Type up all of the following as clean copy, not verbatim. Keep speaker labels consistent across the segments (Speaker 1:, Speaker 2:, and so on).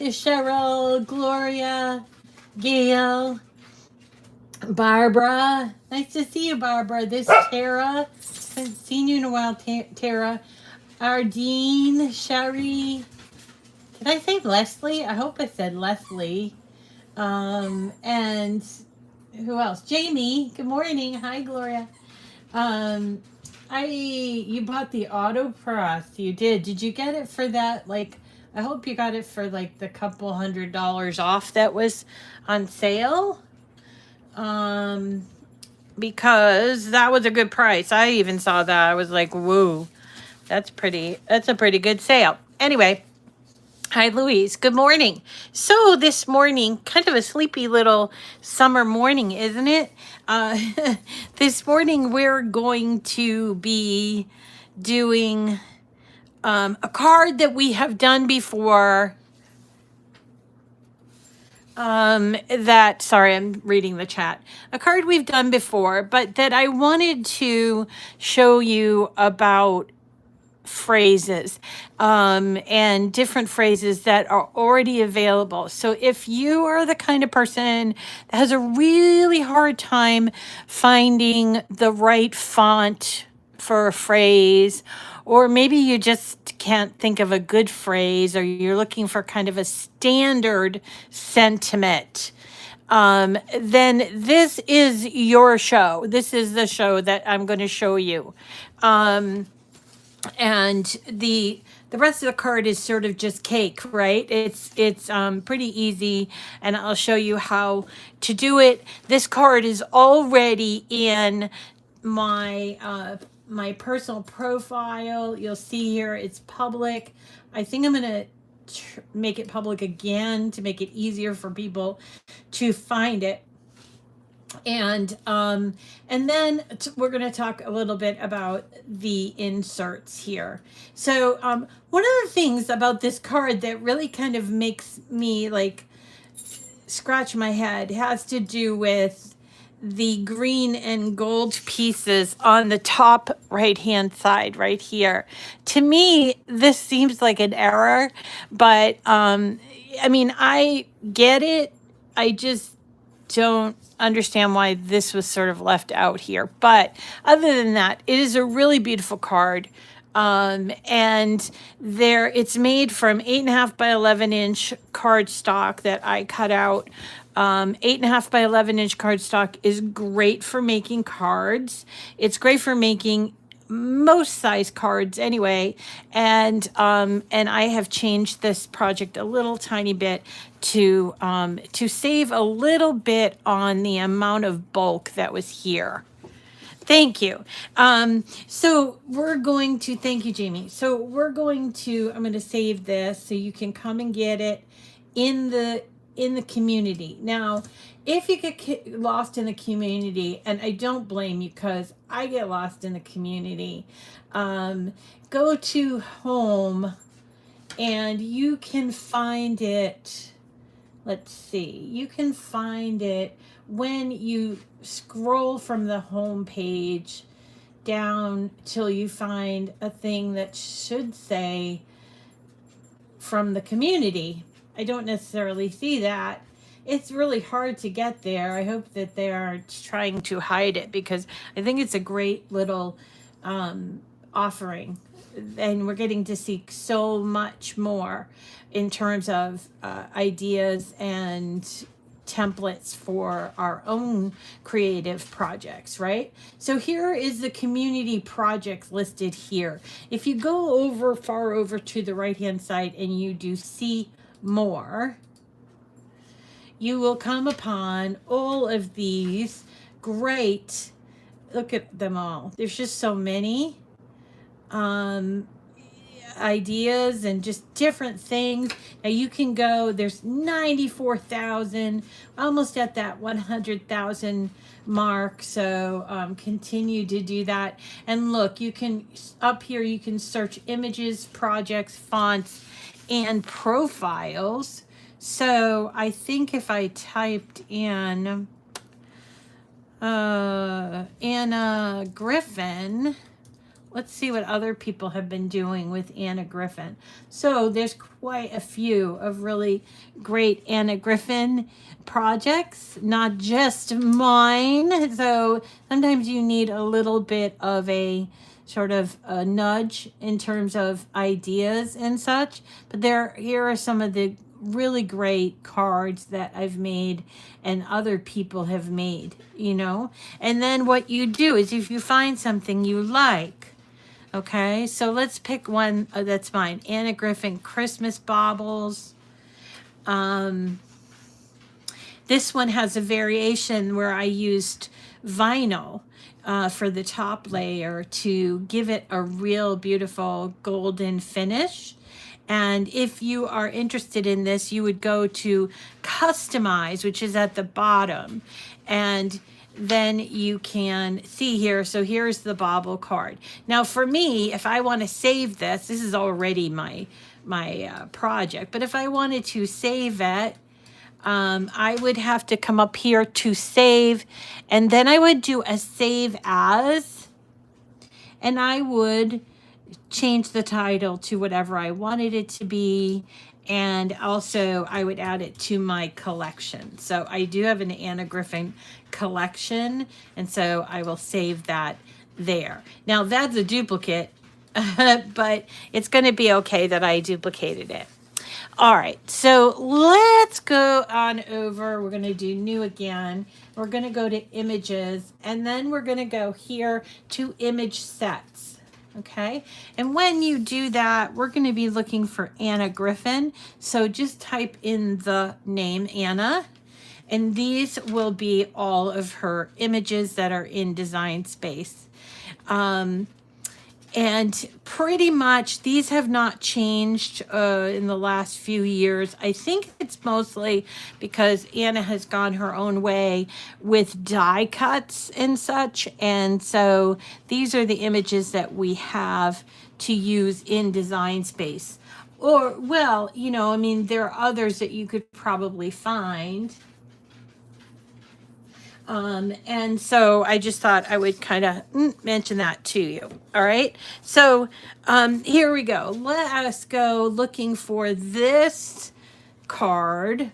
Speaker 1: There's Cheryl, Gloria, Gail, Barbara. Nice to see you, Barbara. This is Tara. Haven't seen you in a while, Tara. Ardeen, Sherry. Did I say Leslie? I hope I said Leslie. And who else? Jamie. Good morning. Hi, Gloria. Um, you bought the auto press. You did. Did you get it for that? Like, I hope you got it for like the couple $100 off that was on sale. Um, because that was a good price. I even saw that. I was like, whoa, that's a pretty good sale. Anyway, hi, Louise. Good morning. So this morning, kind of a sleepy little summer morning, isn't it? Uh, this morning, we're going to be doing a card that we have done before. Sorry, I'm reading the chat. A card we've done before, but that I wanted to show you about phrases and different phrases that are already available. So if you are the kind of person that has a really hard time finding the right font for a phrase, or maybe you just can't think of a good phrase, or you're looking for kind of a standard sentiment, then this is your show. This is the show that I'm going to show you. And the rest of the card is sort of just cake, right? It's pretty easy, and I'll show you how to do it. This card is already in my personal profile. You'll see here it's public. I think I'm gonna make it public again to make it easier for people to find it. And then we're going to talk a little bit about the inserts here. So one of the things about this card that really kind of makes me like scratch my head has to do with the green and gold pieces on the top right hand side right here. To me, this seems like an error, but I mean, I get it. I just don't understand why this was sort of left out here. But other than that, it is a really beautiful card. And it's made from 8.5 by 11-inch cardstock that I cut out. 8.5 by 11-inch cardstock is great for making cards. It's great for making most size cards anyway, and I have changed this project a little tiny bit to save a little bit on the amount of bulk that was here. Thank you. So we're going to thank you, Jamie. So I'm going to save this so you can come and get it in the community. Now, if you get lost in the community, and I don't blame you because I get lost in the community, go to home and you can find it. Let's see. You can find it when you scroll from the home page down till you find a thing that should say from the community. I don't necessarily see that. It's really hard to get there. I hope that they are trying to hide it because I think it's a great little offering. And we're getting to see so much more in terms of ideas and templates for our own creative projects, right? So here is the community projects listed here. If you go far over to the right-hand side and you do see more, you will come upon all of these great, look at them all. There's just so many ideas and just different things. Now you can go, there's 94,000, almost at that 100,000 mark. So continue to do that. And look, you can, up here, you can search images, projects, fonts, and profiles. So I think if I typed in Anna Griffin, let's see what other people have been doing with Anna Griffin. So there's quite a few of really great Anna Griffin projects, not just mine. So sometimes you need a little bit of a sort of a nudge in terms of ideas and such. But here are some of the really great cards that I've made and other people have made, you know. And then what you do is if you find something you like, okay, so let's pick one that's mine. Anna Griffin Christmas Baubles. This one has a variation where I used vinyl for the top layer to give it a real beautiful golden finish. And if you are interested in this, you would go to Customize, which is at the bottom. And then you can see here. So here's the bauble card. Now for me, if I want to save this, this is already my project. But if I wanted to save it, I would have to come up here to save, and then I would do a save as, and I would change the title to whatever I wanted it to be, and also I would add it to my collection. So I do have an Anna Griffin collection, and so I will save that there. Now that's a duplicate, but it's going to be okay that I duplicated it. All right, so let's go on over. We're going to do new again. We're going to go to images, and then we're going to go here to image sets. Okay, and when you do that, we're going to be looking for Anna Griffin. So just type in the name Anna, and these will be all of her images that are in Design Space. And pretty much these have not changed in the last few years. I think it's mostly because Anna has gone her own way with die cuts and such. And so these are the images that we have to use in Design Space. Or, well, you know, I mean, there are others that you could probably find. And so I just thought I would kind of mention that to you. All right. So here we go. Let us go looking for this card.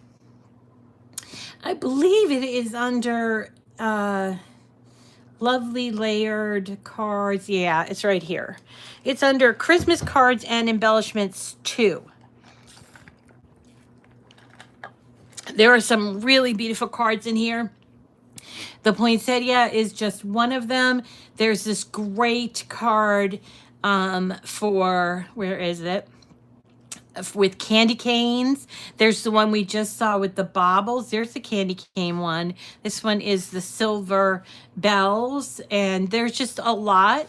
Speaker 1: I believe it is under lovely layered cards. Yeah, it's right here. It's under Christmas cards and embellishments 2. There are some really beautiful cards in here. The Poinsettia is just one of them. There's this great card for, where is it? With candy canes. There's the one we just saw with the baubles. There's the candy cane one. This one is the silver bells. And there's just a lot.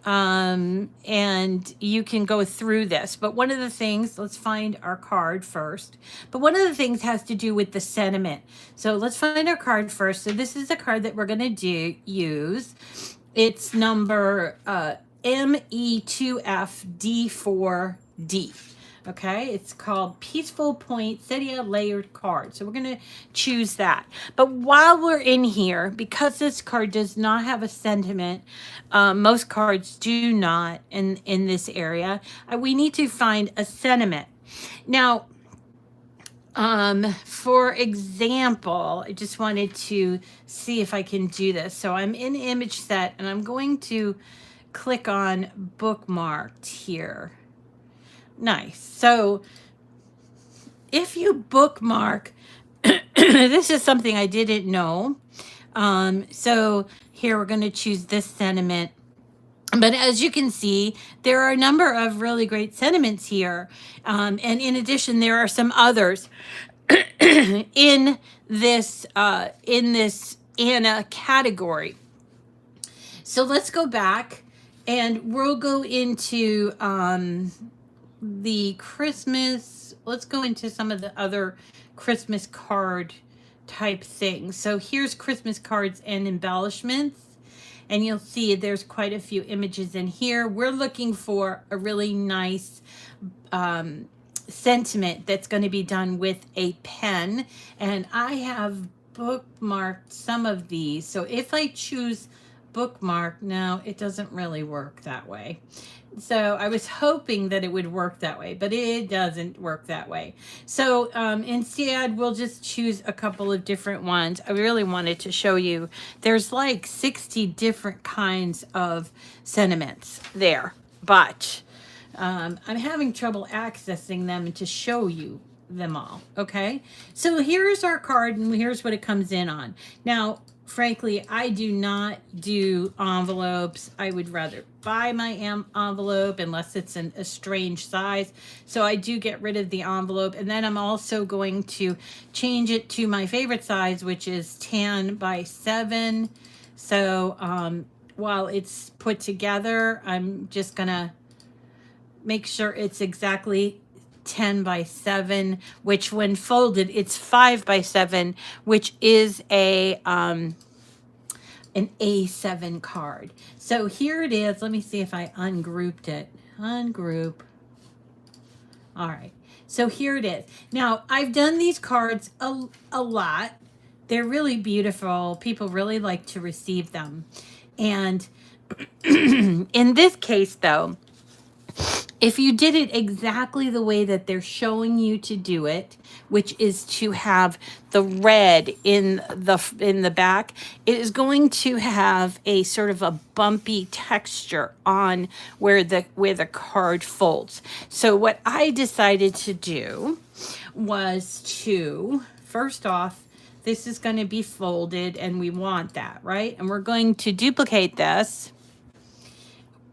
Speaker 1: And you can go through this. But one of the things, let's find our card first. But one of the things has to do with the sentiment. So let's find our card first. So this is the card that we're going to use. It's number ME2FD4D. Okay, it's called Peaceful Poinsettia Layered Card. So we're going to choose that. But while we're in here, because this card does not have a sentiment, most cards do not in this area, we need to find a sentiment. Now, for example, I just wanted to see if I can do this. So I'm in image set, and I'm going to click on bookmarked here. Nice. So if you bookmark, this is something I didn't know. So here we're going to choose this sentiment. But as you can see, there are a number of really great sentiments here. And in addition, there are some others in this Anna category. So let's go back and we'll go into the Christmas, let's go into some of the other Christmas card type things. So here's Christmas cards and embellishments, and you'll see there's quite a few images in here. We're looking for a really nice sentiment that's going to be done with a pen, and I have bookmarked some of these. So if I choose bookmark. No, it doesn't really work that way. So I was hoping that it would work that way, but it doesn't work that way. So instead, we'll just choose a couple of different ones. I really wanted to show you. There's like 60 different kinds of sentiments there, but I'm having trouble accessing them to show you them all. Okay, so here's our card, and here's what it comes in on. Now, frankly, I do not do envelopes. I would rather buy my envelope unless it's a strange size. So I do get rid of the envelope, and then I'm also going to change it to my favorite size, which is 10 by 7. So while it's put together, I'm just gonna make sure it's exactly 10 by 7, which when folded, it's 5 by 7, which is an A7 card. So here it is. Let me see if I ungrouped it. Ungroup. All right. So here it is. Now, I've done these cards a lot. They're really beautiful. People really like to receive them. And in this case, though, if you did it exactly the way that they're showing you to do it, which is to have the red in the back, it is going to have a sort of a bumpy texture on where the card folds. So what I decided to do was to, first off, this is going to be folded, and we want that, right? And we're going to duplicate this.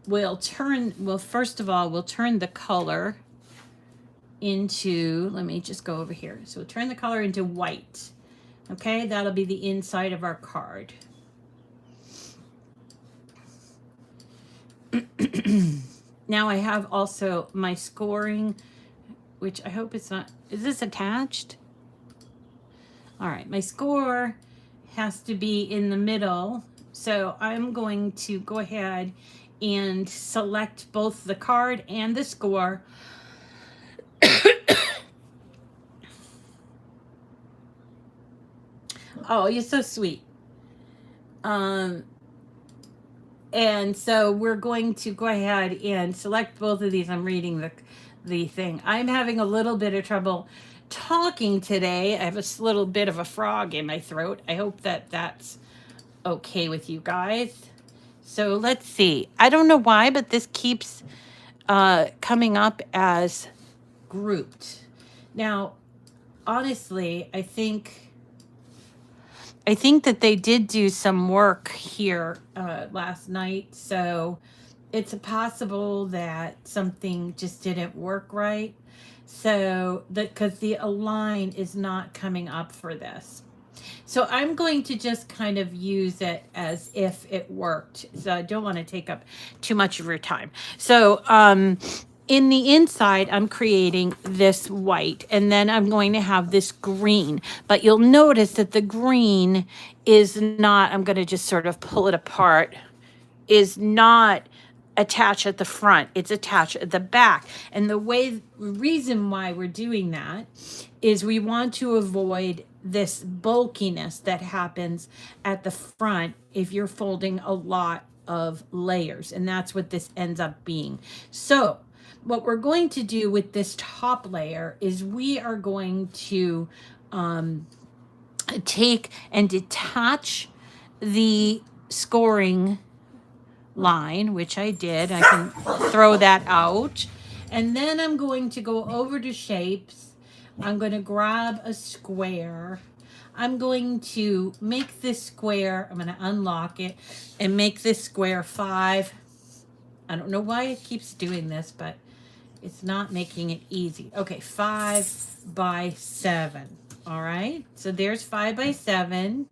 Speaker 1: First of all, we'll turn the color into, let me just go over here. So we'll turn the color into white. Okay, that'll be the inside of our card. Now I have also my scoring, which I hope it's not, is this attached? All right, my score has to be in the middle. So I'm going to go ahead and select both the card and the score. Oh, you're so sweet. And so we're going to go ahead and select both of these. I'm reading the thing. I'm having a little bit of trouble talking today. I have a little bit of a frog in my throat. I hope that that's okay with you guys. So let's see. I don't know why, but this keeps coming up as grouped. Now, honestly, I think that they did do some work here last night. So it's possible that something just didn't work right. So because the align is not coming up for this. So I'm going to just kind of use it as if it worked. So I don't want to take up too much of your time. So in the inside, I'm creating this white, and then I'm going to have this green. But you'll notice that the green is not, I'm going to just sort of pull it apart, is not attached at the front. It's attached at the back. And the reason why we're doing that is we want to avoid this bulkiness that happens at the front if you're folding a lot of layers, and that's what this ends up being. So what we're going to do with this top layer is we are going to take and detach the scoring line, which I did. I can throw that out, and then I'm going to go over to shapes. I'm going to grab a square. I'm going to make this square, I'm going to unlock it and make this square 5. I don't know why it keeps doing this, but it's not making it easy. Okay, 5 by 7. All right, so there's 5 by 7,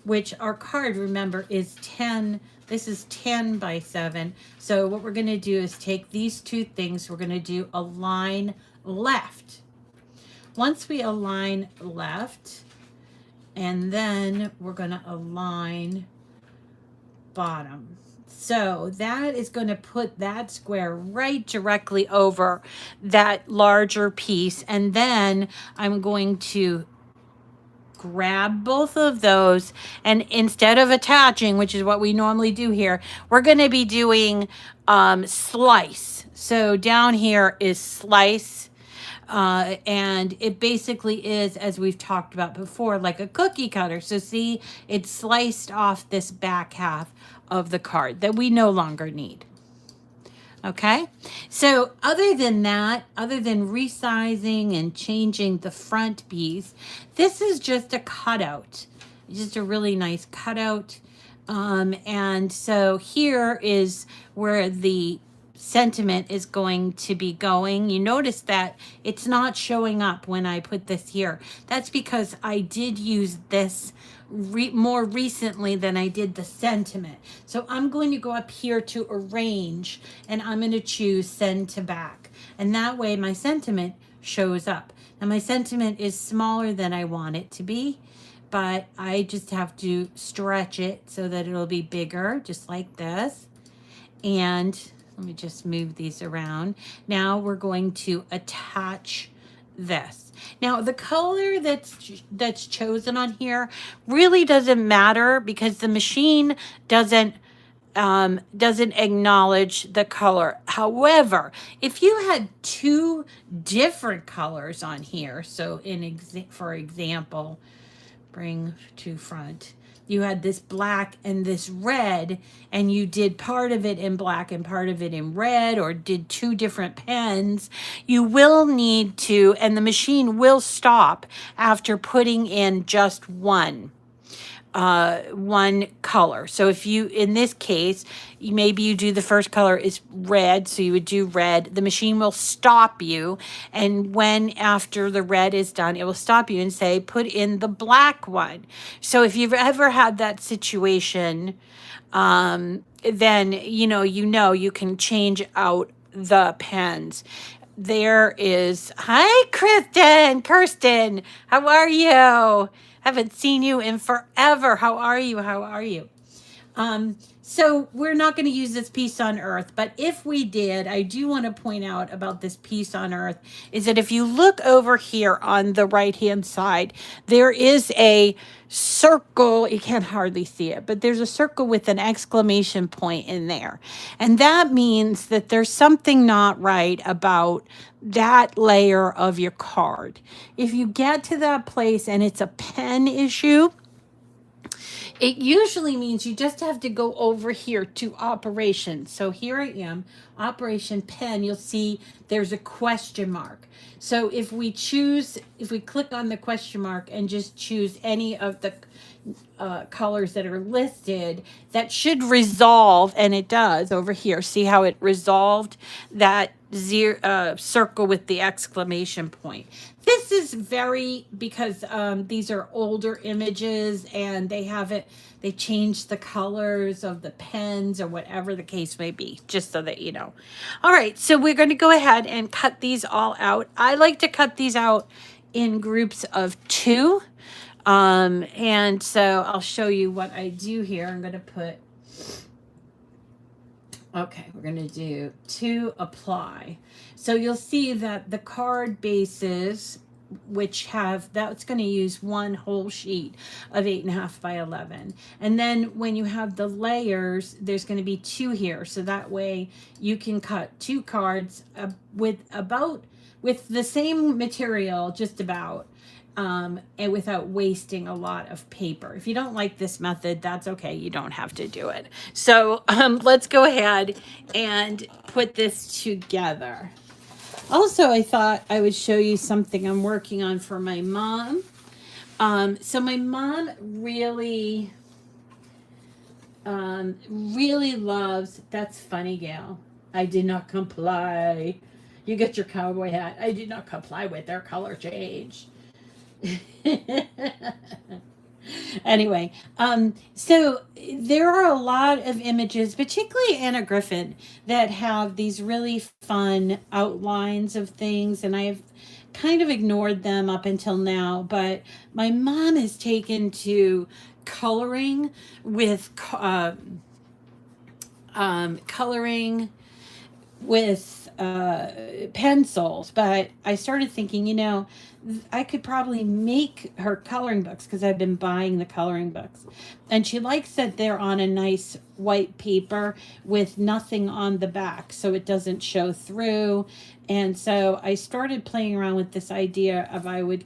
Speaker 1: which our card, remember, is 10. This is 10 by 7. So what we're going to do is take these two things. We're going to do align left. Once we align left, and then we're going to align bottom. So that is going to put that square right directly over that larger piece. And then I'm going to grab both of those, and instead of attaching, which is what we normally do here, we're going to be doing slice. So down here is slice. And it basically is, as we've talked about before, like a cookie cutter. So see, it's sliced off this back half of the card that we no longer need. Okay, so other than that, other than resizing and changing the front piece, this is just a cutout, just a really nice cutout. And so here is where the sentiment is going to be going. You notice that it's not showing up when I put this here. That's because I did use this more recently than I did the sentiment. So I'm going to go up here to arrange, and I'm going to choose send to back. And that way my sentiment shows up. Now my sentiment is smaller than I want it to be, but I just have to stretch it so that it'll be bigger, just like this. And let me just move these around. Now we're going to attach this. Now the color that's chosen on here really doesn't matter because the machine doesn't acknowledge the color. However, if you had two different colors on here, so for example, bring to front, you had this black and this red, and you did part of it in black and part of it in red, or did two different pens, you will need to, and the machine will stop after putting in just one color. So if you, in this case, maybe you do the first color is red, so you would do red. The machine will stop you, and when after the red is done, it will stop you and say, put in the black one. So if you've ever had that situation, then you can change out the pens. There is, hi, Kirsten, how are you? Haven't seen you in forever. How are you? How are you? So we're not going to use this piece on earth, but if we did, I do want to point out about this piece on earth is that if you look over here on the right-hand side, there is a circle. You can't hardly see it, but there's a circle with an exclamation point in there. And that means that there's something not right about that layer of your card. If you get to that place and it's a pen issue, it usually means you just have to go over here to operation. So here I am, operation pen, you'll see there's a question mark. So if we click on the question mark and just choose any of the colors that are listed, that should resolve, and it does over here. See how it resolved that circle with the exclamation point. This is because these are older images and they changed the colors of the pens or whatever the case may be, just so that you know. All right, so we're going to go ahead and cut these all out. I like to cut these out in groups of 2. And so I'll show you what I do here. I'm going to put, okay, we're going to do to apply. So you'll see that the card bases, which that's going to use one whole sheet of 8.5 by 11. And then when you have the layers, there's going to be 2 here. So that way you can cut 2 cards with the same material, just about, and without wasting a lot of paper. If you don't like this method, that's okay. You don't have to do it. So let's go ahead and put this together. Also, I thought I would show you something I'm working on for my mom. So my mom really loves, that's funny, Gail. I did not comply. You get your cowboy hat. I did not comply with their color change. Anyway, so there are a lot of images, particularly Anna Griffin, that have these really fun outlines of things, and I've kind of ignored them up until now, but my mom has taken to coloring with pencils, but I started thinking, I could probably make her coloring books because I've been buying the coloring books. And she likes that they're on a nice white paper with nothing on the back so it doesn't show through. And so I started playing around with this idea of I would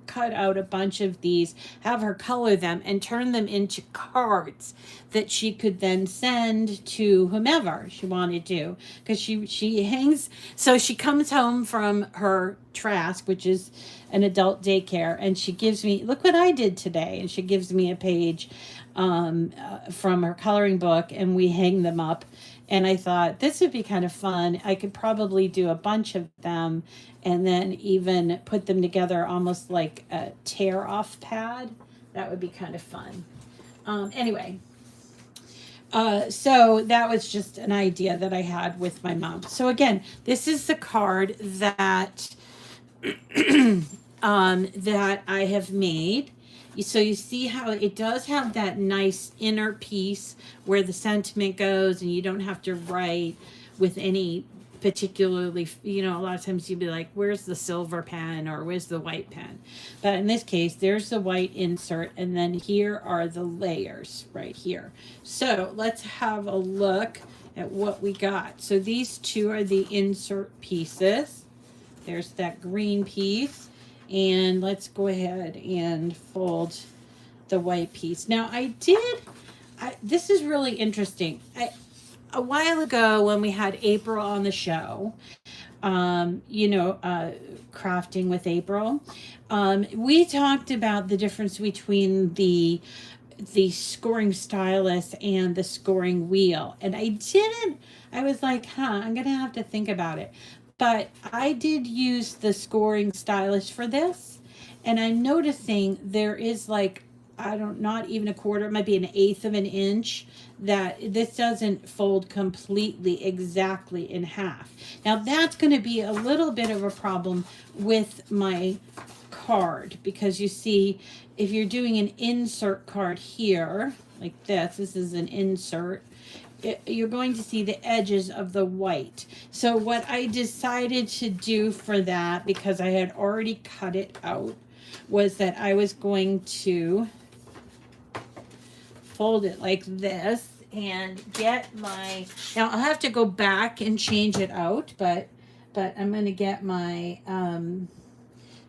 Speaker 1: cut out a bunch of these, have her color them, and turn them into cards that she could then send to whomever she wanted to. Because she hangs, so she comes home from her Trask, which is an adult daycare, and she gives me, look what I did today, and she gives me a page from her coloring book, and we hang them up. And I thought this would be kind of fun. I could probably do a bunch of them and then even put them together almost like a tear off pad. That would be kind of fun. Anyway, so that was just an idea that I had with my mom. So again, this is the card that that I have made. So you see how it does have that nice inner piece where the sentiment goes, and you don't have to write with any particularly, a lot of times you'd be like, where's the silver pen or where's the white pen? But in this case, there's the white insert, and then here are the layers right here. So let's have a look at what we got. So these two are the insert pieces. There's that green piece. And let's go ahead and fold the white piece. Now this is really interesting. A while ago when we had April on the show, crafting with April, we talked about the difference between the scoring stylus and the scoring wheel. And I was like, I'm going to have to think about it. But I did use the scoring stylus for this, and I'm noticing there is not even a quarter, it might be an eighth of an inch, that this doesn't fold completely exactly in half. Now that's going to be a little bit of a problem with my card, because you see, if you're doing an insert card here, like this is an insert, you're going to see the edges of the white. So what I decided to do for that, because I had already cut it out, was that I was going to fold it like this and get my, now I'll have to go back and change it out, but I'm going to get my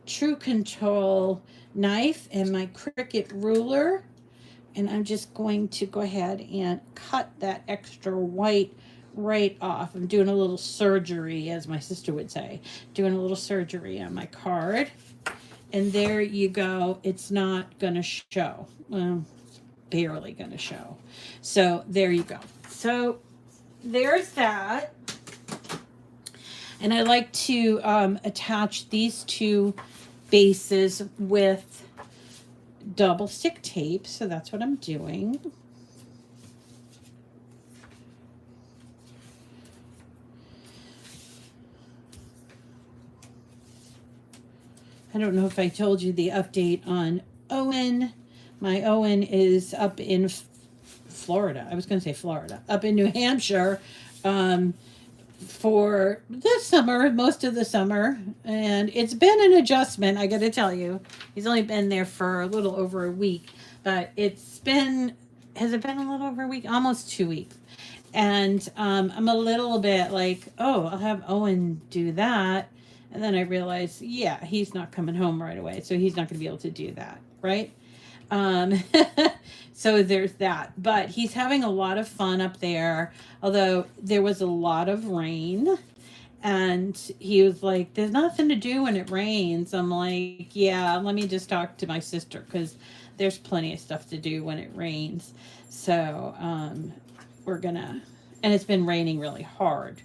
Speaker 1: True Control knife and my Cricut ruler. And I'm just going to go ahead and cut that extra white right off. I'm doing a little surgery, as my sister would say. Doing a little surgery on my card. And there you go. It's not going to show. Well, it's barely going to show. So there you go. So there's that. And I like to attach these two bases with double stick tape, so that's what I'm doing. I don't know if I told you the update on Owen. My Owen is up in Florida. I was going to say Florida. Up in New Hampshire for this summer, most of the summer. And it's been an adjustment, I got to tell you. He's only been there for a little over a week. But has it been a little over a week? Almost 2 weeks. And I'm a little bit like, oh, I'll have Owen do that. And then I realized, yeah, he's not coming home right away. So he's not going to be able to do that, right? So there's that. But he's having a lot of fun up there. Although there was a lot of rain. And he was like, there's nothing to do when it rains. I'm like, yeah, let me just talk to my sister, because there's plenty of stuff to do when it rains. So we're going to, and it's been raining really hard.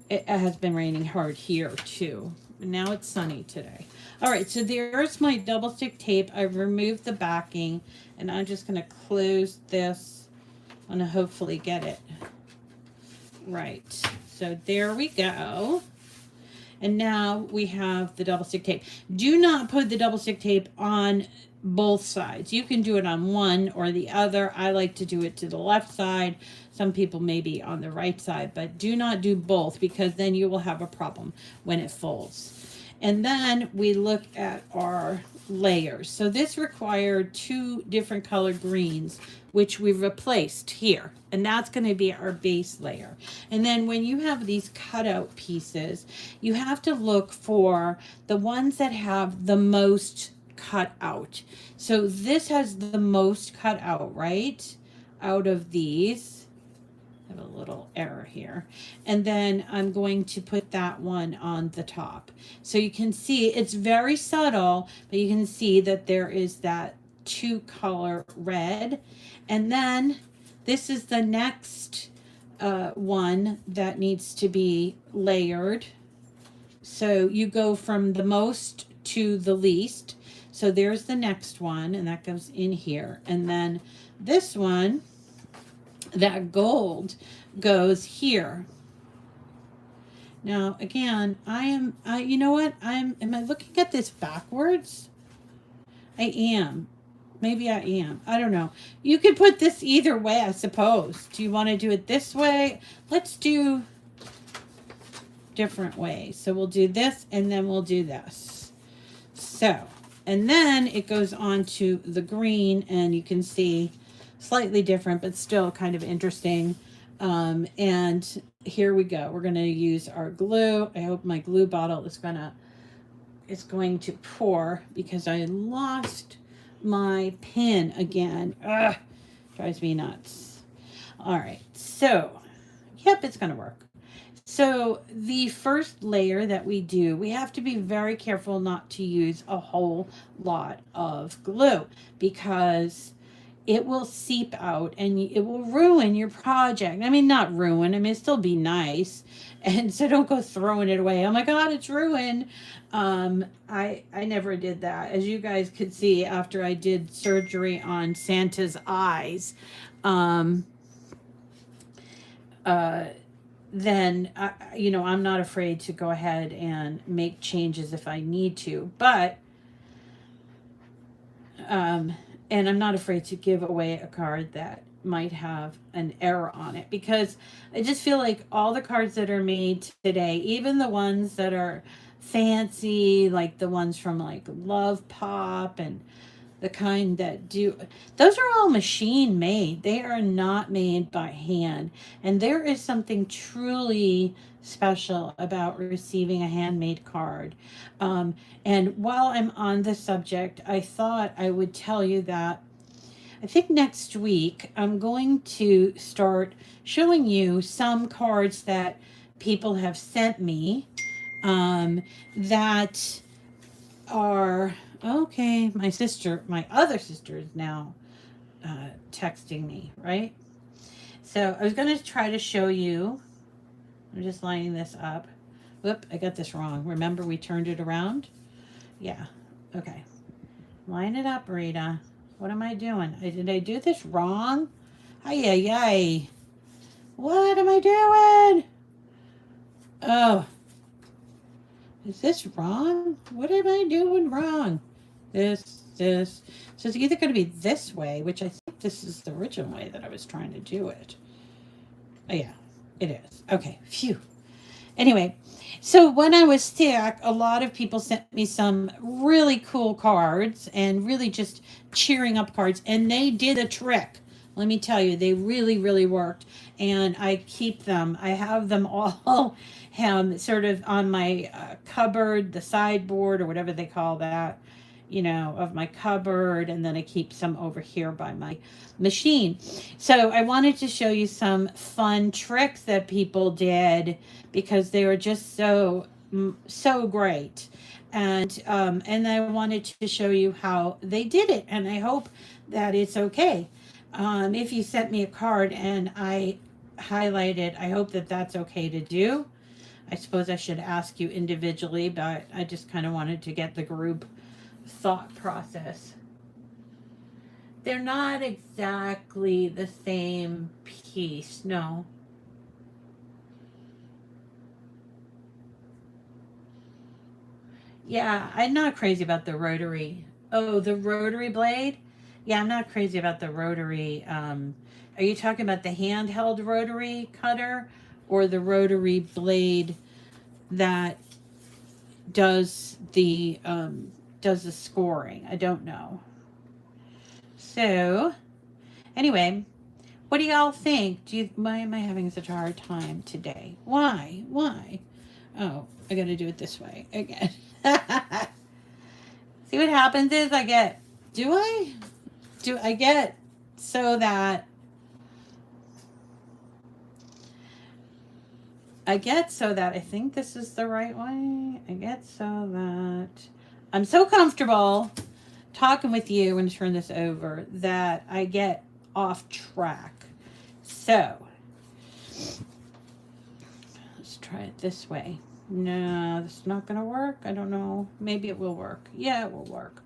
Speaker 1: It has been raining hard here too. Now it's sunny today. All right, so there's my double stick tape. I've removed the backing, and I'm just going to close this. I'm going to hopefully get it right. So there we go. And now we have the double stick tape. Do not put the double stick tape on both sides. You can do it on one or the other. I like to do it to the left side. Some people maybe on the right side, but do not do both because then you will have a problem when it folds. And then we look at our layers. So this required 2 different color greens, which we replaced here. And that's going to be our base layer. And then when you have these cutout pieces, you have to look for the ones that have the most cut out. So this has the most cut out, right? Out of these. I have a little error here. And then I'm going to put that one on the top. So you can see it's very subtle, but you can see that there is that 2 color red. And then this is the next one that needs to be layered. So you go from the most to the least. So there's the next one, and that goes in here. And then this one, that gold, goes here. Now again, you know what, am I looking at this backwards? I am. Maybe I am. I don't know. You could put this either way, I suppose. Do you want to do it this way? Let's do different ways. So we'll do this and then we'll do this. So, and then it goes on to the green, and you can see slightly different, but still kind of interesting. And here we go. We're going to use our glue. I hope my glue bottle is going to pour because I lost my pin again. Ugh, drives me nuts. All right. So, yep, it's going to work. So the first layer that we do, we have to be very careful not to use a whole lot of glue because it will seep out and it will ruin your project. I mean, not ruin, I mean, it'll still be nice. And so don't go throwing it away. Oh my God, it's ruined. I never did that. As you guys could see after I did surgery on Santa's eyes, then, I'm not afraid to go ahead and make changes if I need to. But, and I'm not afraid to give away a card that might have an error on it, because I just feel like all the cards that are made today, even the ones that are fancy, like the ones from like Love Pop and the kind that do, those are all machine made. They are not made by hand. And there is something truly special about receiving a handmade card. And while I'm on the subject, I thought I would tell you that I think next week I'm going to start showing you some cards that people have sent me that are okay. My other sister is now texting me, right? So I was going to try to show you. I'm just lining this up. Whoop, I got this wrong. Remember, we turned it around? Yeah. Okay. Line it up, Rita. What am I doing? Did I do this wrong? Ay, ay, ay. What am I doing? Oh. Is this wrong? What am I doing wrong? This. So it's either going to be this way, which I think this is the original way that I was trying to do it. Oh, yeah, it is. Okay, phew. Anyway, so when I was sick, a lot of people sent me some really cool cards and really just cheering up cards, and they did a trick. Let me tell you, they really, really worked, and I keep them. I have them all sort of on my cupboard, the sideboard, or whatever they call that, of my cupboard, and then I keep some over here by my machine. So I wanted to show you some fun tricks that people did because they were just so great. And I wanted to show you how they did it, and I hope that it's okay. If you sent me a card and I highlighted, I hope that that's okay to do. I suppose I should ask you individually, but I just kind of wanted to get the group thought process. They're not exactly the same piece, no. Yeah, I'm not crazy about the rotary. Oh, the rotary blade? Yeah, I'm not crazy about the rotary. Are you talking about the handheld rotary cutter or the rotary blade that does the scoring? I don't know. So, anyway, what do y'all think? Why am I having such a hard time today? Why? Why? Oh, I got to do it this way again. See what happens is I get, do I? Do I get so that, I think this is the right way. I get so that I'm so comfortable talking with you and turn this over that I get off track. So, let's try it this way. No, this is not going to work. I don't know. Maybe it will work. Yeah, it will work.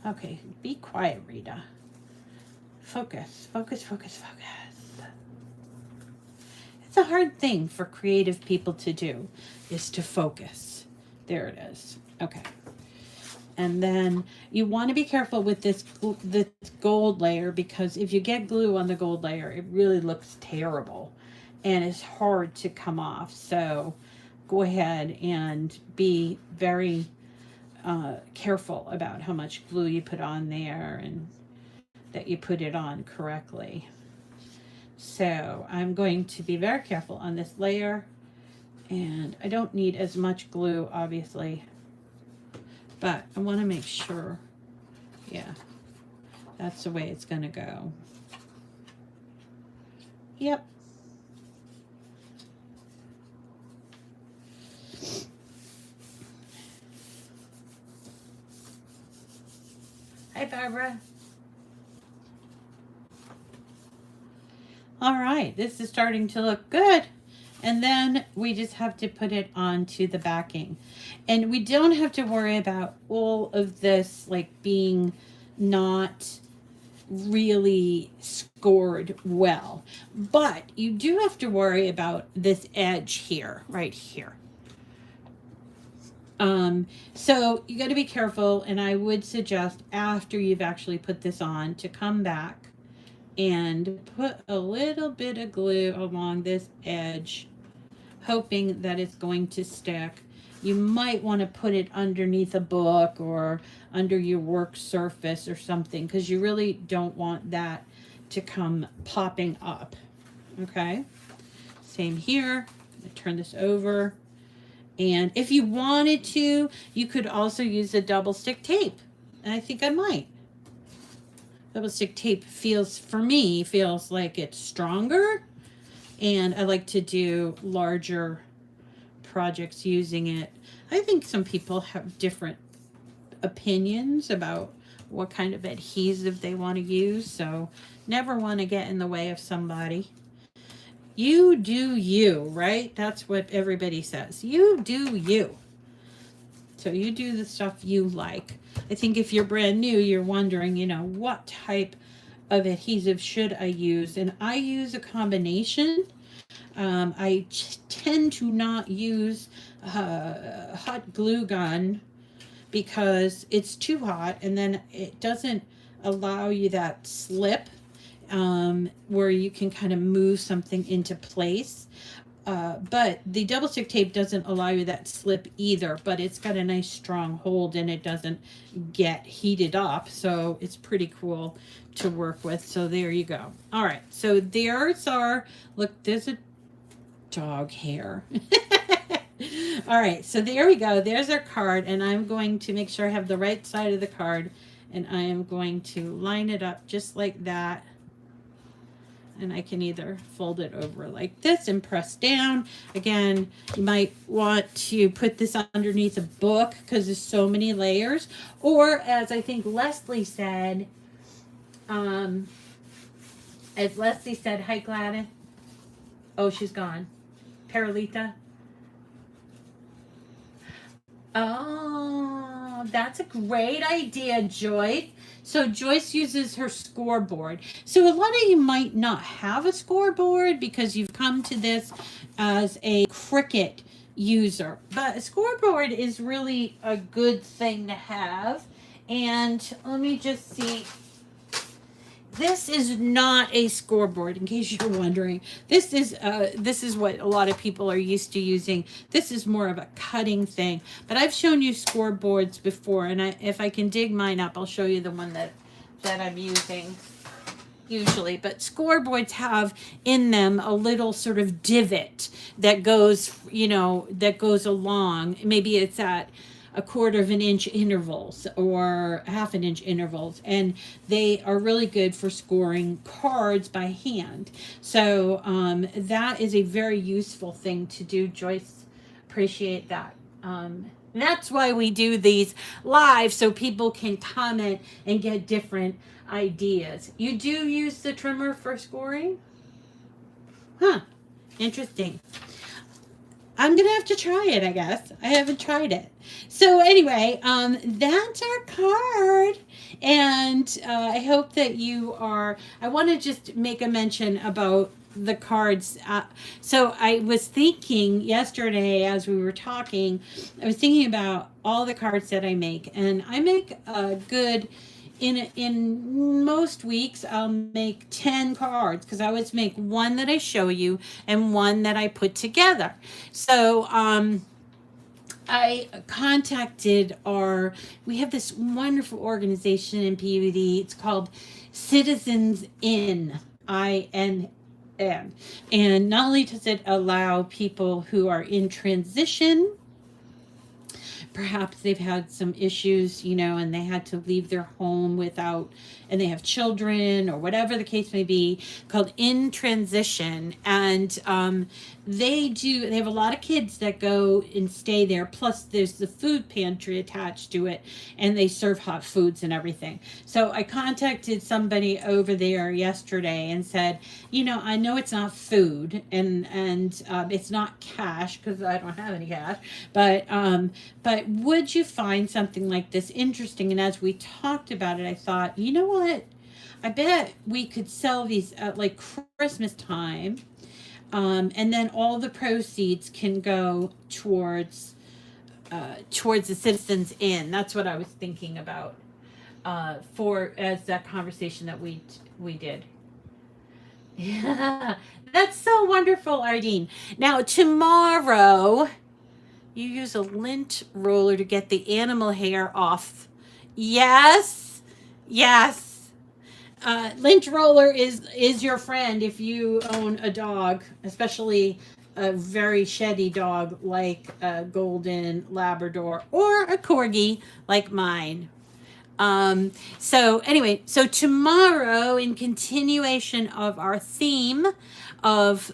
Speaker 1: Okay, be quiet, Rita. Focus, focus, focus, focus. It's a hard thing for creative people to do, is to focus. There it is. Okay. And then you want to be careful with this gold layer, because if you get glue on the gold layer, it really looks terrible and it's hard to come off. So go ahead and be very careful about how much glue you put on there and that you put it on correctly. So I'm going to be very careful on this layer, and I don't need as much glue, obviously, but I want to make sure, yeah, that's the way it's going to go. Yep. Hi, Barbara. All right, this is starting to look good. And then we just have to put it onto the backing. And we don't have to worry about all of this like being not really scored well. But you do have to worry about this edge here, right here. So you got to be careful, and I would suggest after you've actually put this on to come back and put a little bit of glue along this edge, hoping that it's going to stick. You might want to put it underneath a book or under your work surface or something, because you really don't want that to come popping up. Okay, same here. I'm gonna turn this over. And if you wanted to, you could also use a double stick tape. And I think I might. Double stick tape for me feels like it's stronger, and I like to do larger projects using it. I think some people have different opinions about what kind of adhesive they want to use, so never want to get in the way of somebody. You do you, right? That's what everybody says. You do you. So you do the stuff you like. I think if you're brand new, you're wondering, what type of adhesive should I use? And I use a combination. I tend to not use hot glue gun because it's too hot, and then it doesn't allow you that slip where you can kind of move something into place. But the double stick tape doesn't allow you that slip either, but it's got a nice strong hold and it doesn't get heated up. So it's pretty cool to work with. So there you go. All right. So there's our, look, there's a dog hair. All right. So there we go. There's our card. And I'm going to make sure I have the right side of the card. And I am going to line it up just like that. And I can either fold it over like this and press down. Again, you might want to put this underneath a book because there's so many layers. Or as I think Leslie said, hi Gladys. Oh, she's gone. Paralita. Oh, that's a great idea, Joyce. So Joyce uses her scoreboard. So a lot of you might not have a scoreboard because you've come to this as a Cricut user, but a scoreboard is really a good thing to have. And let me just see. This is not a scoreboard, in case you're wondering. This is what a lot of people are used to using. This is more of a cutting thing. But I've shown you scoreboards before, and if I can dig mine up, I'll show you the one that I'm using usually. But scoreboards have in them a little sort of divot that goes, that goes along. Maybe it's at a quarter of an inch intervals or half an inch intervals, and they are really good for scoring cards by hand. So that is a very useful thing to do. Joyce, appreciate that. That's why we do these live, so people can comment and get different ideas. You do use the trimmer for scoring? Huh, interesting. I'm gonna have to try it, I guess. I haven't tried it. So anyway, that's our card, and I hope that you are. I want to just make a mention about the cards. So I was thinking yesterday as we were talking, I was thinking about all the cards that I make, and I make a good. In most weeks, I'll make 10 cards because I always make one that I show you and one that I put together. So I contacted we have this wonderful organization in PUD. It's called Citizens In, INN. And not only does it allow people who are in transition, perhaps they've had some issues, and they had to leave their home and they have children or whatever the case may be, called In Transition. And they have a lot of kids that go and stay there. Plus there's the food pantry attached to it, and they serve hot foods and everything. So I contacted somebody over there yesterday and said, I know it's not food and it's not cash because I don't have any cash, but would you find something like this interesting? And as we talked about it, I thought, you know what? I bet we could sell these at like Christmas time. And then all the proceeds can go towards the Citizens Inn. That's what I was thinking about as that conversation that we did. Yeah, that's so wonderful, Ardeen. Now, tomorrow, you use a lint roller to get the animal hair off. Yes. Lint roller is your friend if you own a dog, especially a very sheddy dog like a golden Labrador or a corgi like mine. So tomorrow, in continuation of our theme of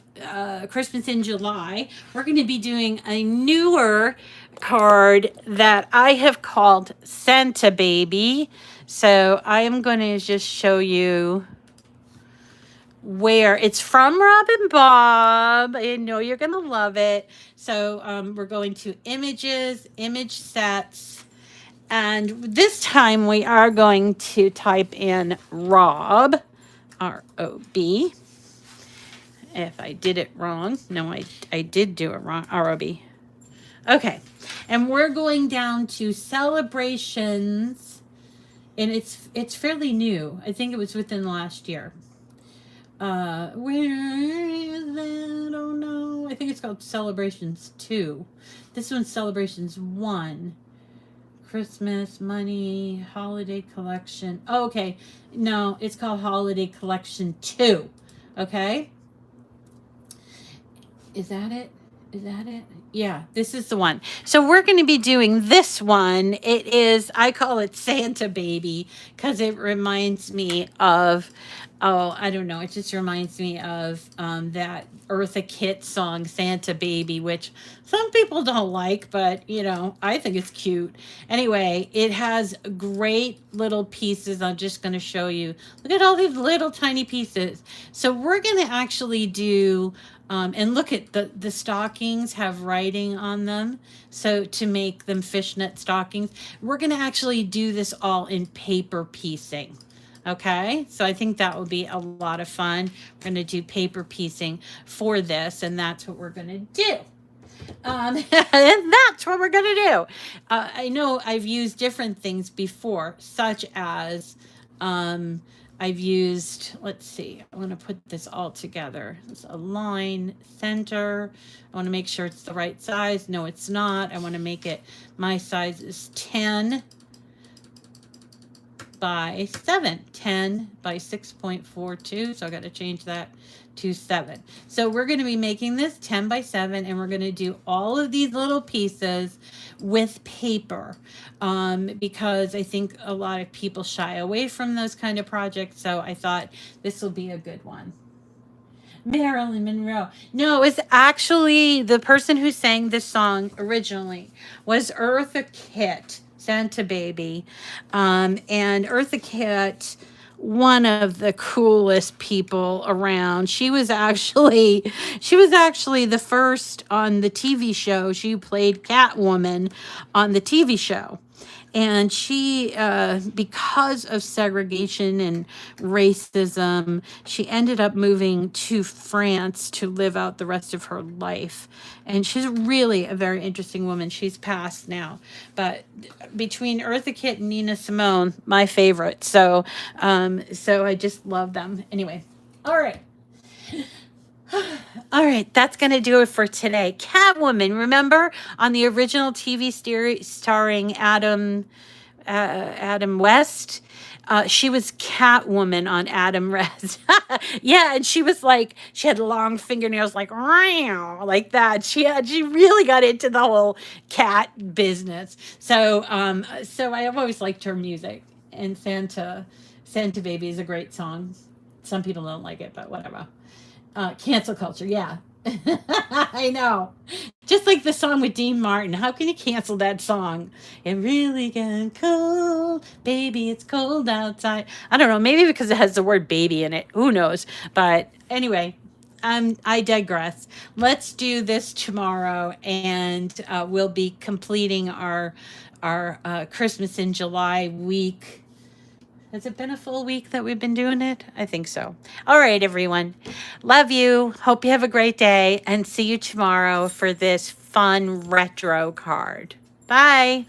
Speaker 1: Christmas in July, we're going to be doing a newer card that I have called Santa Baby. So I am going to just show you where it's from. Robin Bob. I know you're going to love it. So we're going to images, image sets. And this time we are going to type in Rob, R-O-B. If I did it wrong. No, I did do it wrong, R-O-B. Okay. And we're going down to celebrations. And it's fairly new. I think it was within the last year. Where is that? Oh no. I think it's called Celebrations 2. This one's Celebrations 1. Christmas, money, holiday collection. Oh, okay. No, it's called Holiday Collection 2. Okay. Is that it? Yeah, this is the one. So we're going to be doing this one. It is, I call it Santa Baby because it reminds me of, I don't know. It just reminds me of that Eartha Kitt song, Santa Baby, which some people don't like, but, I think it's cute. Anyway, it has great little pieces. I'm just going to show you. Look at all these little tiny pieces. So we're going to actually do... and look at the stockings have writing on them. So to make them fishnet stockings, we're going to actually do this all in paper piecing. Okay. So I think that will be a lot of fun. We're going to do paper piecing for this, and that's what we're going to do. And that's what we're going to do. I know I've used different things before, such as I've used, let's see, I want to put this all together. It's a line, center. I want to make sure it's the right size. No, it's not. I want to make it, my size is 10 by 7, 10 by 6.42. So I got to change that to 7. So we're going to be making this 10 by 7, and we're going to do all of these little pieces with paper, because I think a lot of people shy away from those kind of projects. So I thought this will be a good one. Marilyn Monroe. No, it's actually the person who sang this song originally was Eartha Kitt, Santa Baby. And Eartha Kitt, one of the coolest people around. She was actually the first on the TV show. She played Catwoman on the TV show. And she, because of segregation and racism, she ended up moving to France to live out the rest of her life. And she's really a very interesting woman. She's passed now. But between Eartha Kitt and Nina Simone, my favorite. So I just love them. Anyway, all right. All right, that's going to do it for today. Catwoman, remember on the original TV series starring Adam West? She was Catwoman on Adam West. Yeah, and she was like, she had long fingernails like that. She really got into the whole cat business. So I've always liked her music. And Santa Baby is a great song. Some people don't like it, but whatever. Cancel culture, yeah. I know. Just like the song with Dean Martin. How can you cancel that song? It really got cold. Baby, it's cold outside. I don't know. Maybe because it has the word baby in it. Who knows? But anyway, I digress. Let's do this tomorrow, and we'll be completing our Christmas in July week. Has it been a full week that we've been doing it? I think so. All right, everyone. Love you. Hope you have a great day, and see you tomorrow for this fun retro card. Bye.